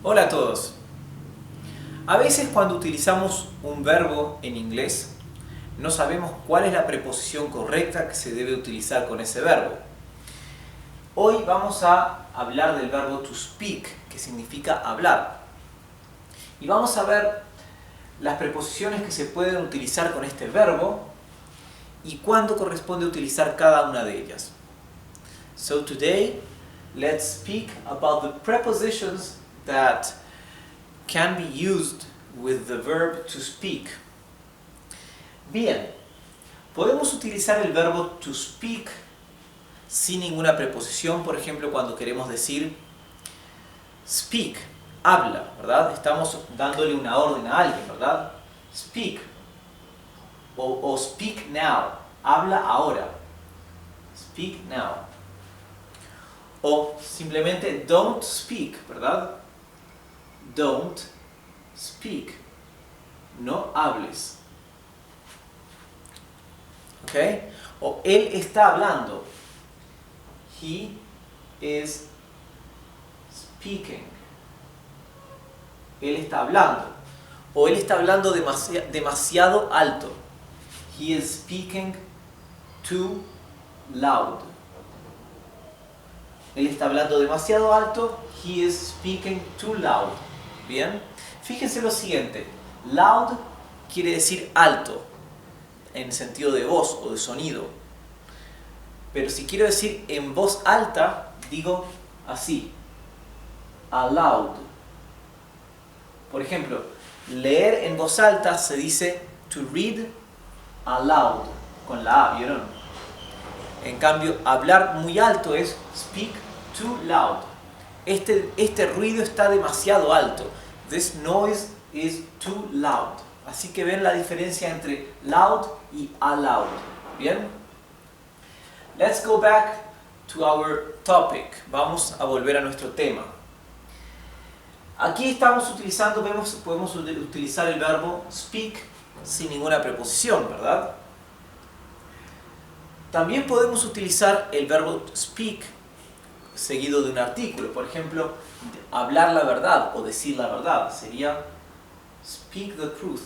Hola a todos. A veces cuando utilizamos un verbo en inglés, no sabemos cuál es la preposición correcta que se debe utilizar con ese verbo. Hoy vamos a hablar del verbo to speak, que significa hablar. Y vamos a ver las preposiciones que se pueden utilizar con este verbo y cuándo corresponde utilizar cada una de ellas. So today, let's speak about the prepositions that can be used with the verb to speak. Bien, podemos utilizar el verbo to speak sin ninguna preposición, por ejemplo, cuando queremos decir speak, habla, ¿verdad? Estamos dándole una orden a alguien, ¿verdad? Speak o speak now, habla ahora. Speak now. O simplemente don't speak, ¿verdad? Don't speak. No hables. ¿Ok? O él está hablando. He is speaking. Él está hablando. O él está hablando demasiado alto. He is speaking too loud. Él está hablando demasiado alto. He is speaking too loud. Bien. Fíjense lo siguiente. Loud quiere decir alto, en sentido de voz o de sonido. Pero si quiero decir en voz alta, digo así. Aloud. Por ejemplo, leer en voz alta se dice to read aloud, con la A, ¿vieron? En cambio, hablar muy alto es speak too loud. Este ruido está demasiado alto. This noise is too loud. Así que ven la diferencia entre loud y aloud. ¿Bien? Let's go back to our topic. Vamos a volver a nuestro tema. Aquí estamos utilizando, podemos utilizar el verbo speak sin ninguna preposición, ¿verdad? También podemos utilizar el verbo speak seguido de un artículo. Por ejemplo, hablar la verdad o decir la verdad. Sería speak the truth.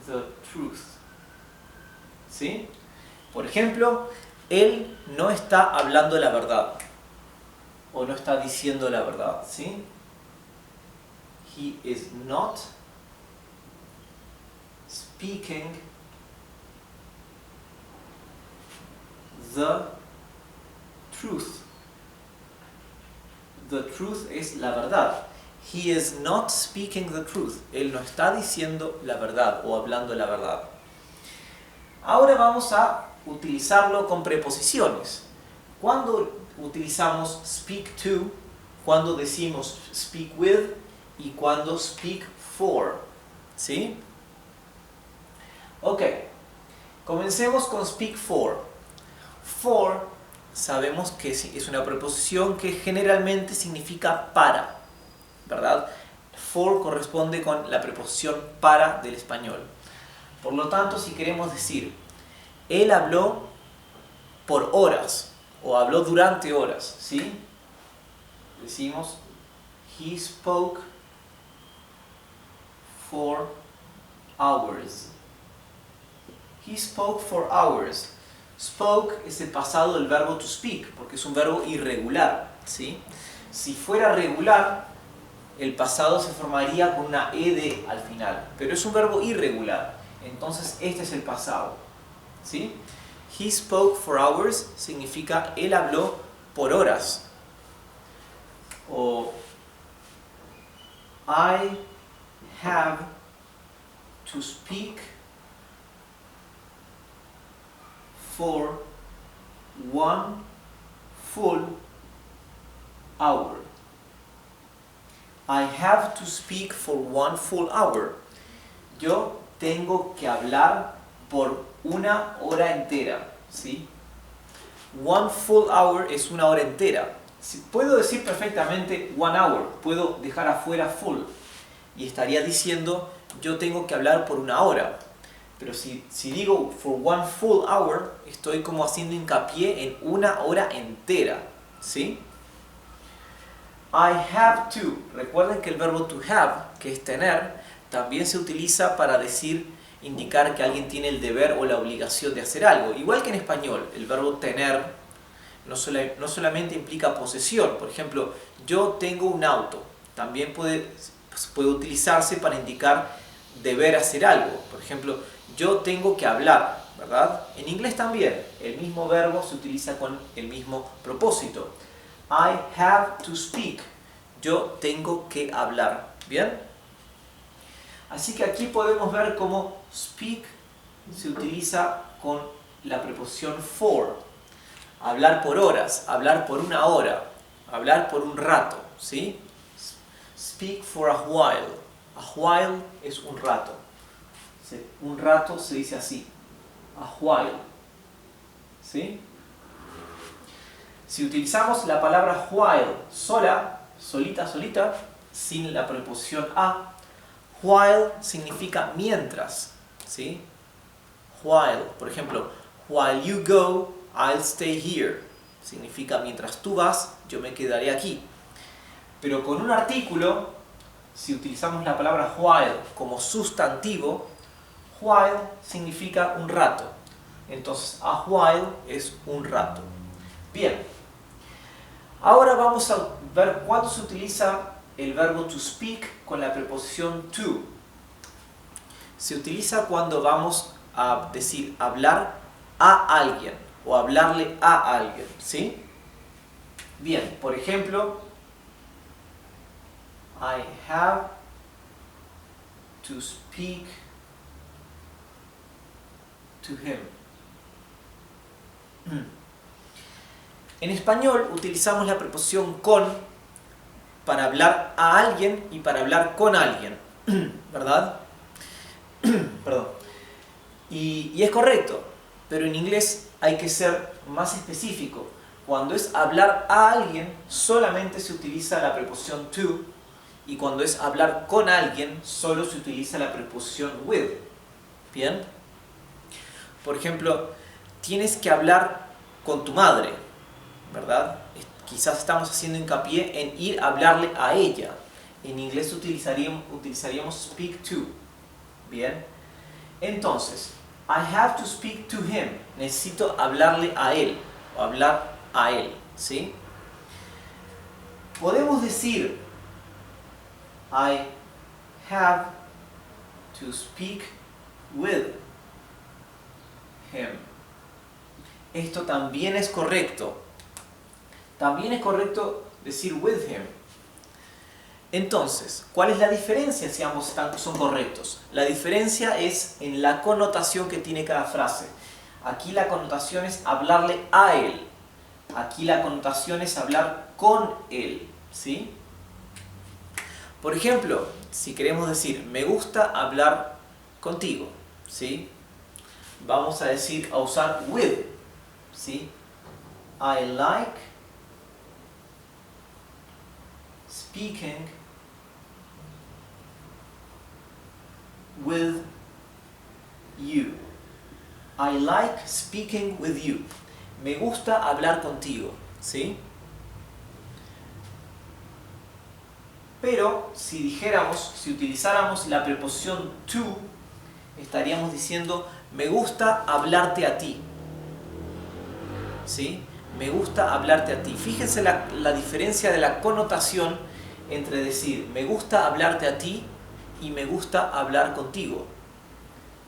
The truth. ¿Sí? Por ejemplo, él no está hablando la verdad. O no está diciendo la verdad. ¿Sí? He is not speaking the truth. The truth es la verdad. He is not speaking the truth. Él no está diciendo la verdad o hablando la verdad. Ahora vamos a utilizarlo con preposiciones. Cuando utilizamos speak to, cuando decimos speak with y cuando speak for. ¿Sí? Ok. Comencemos con speak for. For sabemos que es una preposición que generalmente significa para, ¿verdad? For corresponde con la preposición para del español. Por lo tanto, si queremos decir él habló por horas o habló durante horas, ¿sí? Decimos he spoke for hours. He spoke for hours. Spoke es el pasado del verbo to speak, porque es un verbo irregular, ¿sí? Si fuera regular, el pasado se formaría con una ed al final, pero es un verbo irregular, entonces este es el pasado, ¿sí? He spoke for hours significa él habló por horas. O I have to speak for 1 full hour. I have to speak for 1 full hour. Yo tengo que hablar por una hora entera, ¿sí? 1 full hour es una hora entera. Puedo decir perfectamente 1 hour, puedo dejar afuera full y estaría diciendo yo tengo que hablar por una hora. Pero si digo for 1 full hour, estoy como haciendo hincapié en una hora entera, ¿sí? I have to. Recuerden que el verbo to have, que es tener, también se utiliza para decir, indicar que alguien tiene el deber o la obligación de hacer algo. Igual que en español, el verbo tener no solamente implica posesión. Por ejemplo, yo tengo un auto. También puede utilizarse para indicar deber hacer algo. Por ejemplo, yo tengo que hablar, ¿verdad? En inglés también, el mismo verbo se utiliza con el mismo propósito. I have to speak. Yo tengo que hablar. ¿Bien? Así que aquí podemos ver cómo speak se utiliza con la preposición for. Hablar por horas, hablar por una hora, hablar por un rato, ¿sí? Speak for a while. A while es un rato. Un rato se dice así. A while. ¿Sí? Si utilizamos la palabra while sola, solita, sin la preposición a, while significa mientras, ¿sí? While, por ejemplo, while you go, I'll stay here. Significa mientras tú vas, yo me quedaré aquí. Pero con un artículo, si utilizamos la palabra while como sustantivo, while significa un rato. Entonces, a while es un rato. Bien. Ahora vamos a ver cuándo se utiliza el verbo to speak con la preposición to. Se utiliza cuando vamos a decir hablar a alguien o hablarle a alguien, ¿sí? Bien, por ejemplo, I have to speak to him. En español utilizamos la preposición con para hablar a alguien y para hablar con alguien, ¿verdad? Perdón. Y es correcto, pero en inglés hay que ser más específico. Cuando es hablar a alguien, solamente se utiliza la preposición to, y cuando es hablar con alguien, solo se utiliza la preposición with. ¿Bien? Por ejemplo, tienes que hablar con tu madre, ¿verdad? Quizás estamos haciendo hincapié en ir a hablarle a ella. En inglés utilizaríamos speak to. ¿Bien? Entonces, I have to speak to him. Necesito hablarle a él o hablar a él, ¿sí? Podemos decir I have to speak with him. Esto también es correcto. También es correcto decir with him. Entonces, ¿cuál es la diferencia si ambos son correctos? La diferencia es en la connotación que tiene cada frase. Aquí la connotación es hablarle a él. Aquí la connotación es hablar con él, ¿sí? Por ejemplo, si queremos decir me gusta hablar contigo, ¿sí? Vamos a usar with, ¿sí? I like speaking with you. I like speaking with you. Me gusta hablar contigo, ¿sí? Pero si utilizáramos la preposición to, estaríamos diciendo me gusta hablarte a ti, ¿sí? Me gusta hablarte a ti. Fíjense la diferencia de la connotación entre decir me gusta hablarte a ti y me gusta hablar contigo.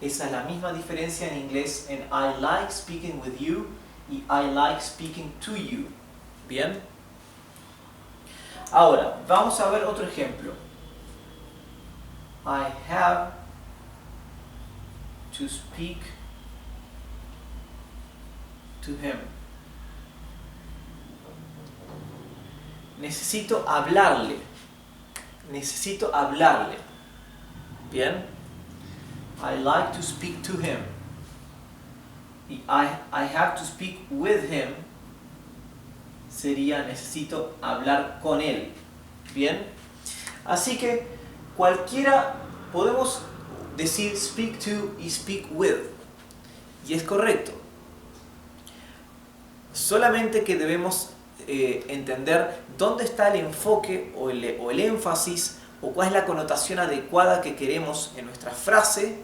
Esa es la misma diferencia en inglés en I like speaking with you y I like speaking to you. ¿Bien? Ahora, vamos a ver otro ejemplo. I have to speak to him. Necesito hablarle. Necesito hablarle. ¿Bien? I like to speak to him. Y I have to speak with him sería necesito hablar con él. ¿Bien? Así que podemos decir speak to y speak with. Y es correcto. Solamente que debemos entender dónde está el enfoque o el énfasis o cuál es la connotación adecuada que queremos en nuestra frase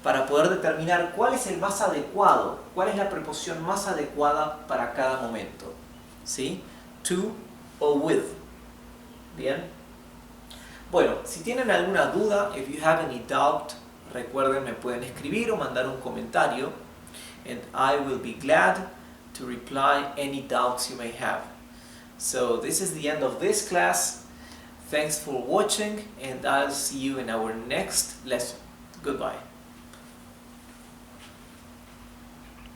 para poder determinar cuál es el más adecuado, cuál es la preposición más adecuada para cada momento. ¿Sí? To o with. ¿Bien? Bueno, si tienen alguna duda, if you have any doubt, recuerden, me pueden escribir o mandar un comentario, and I will be glad to reply any doubts you may have. So this is the end of this class. Thanks for watching, and I'll see you in our next lesson. Goodbye.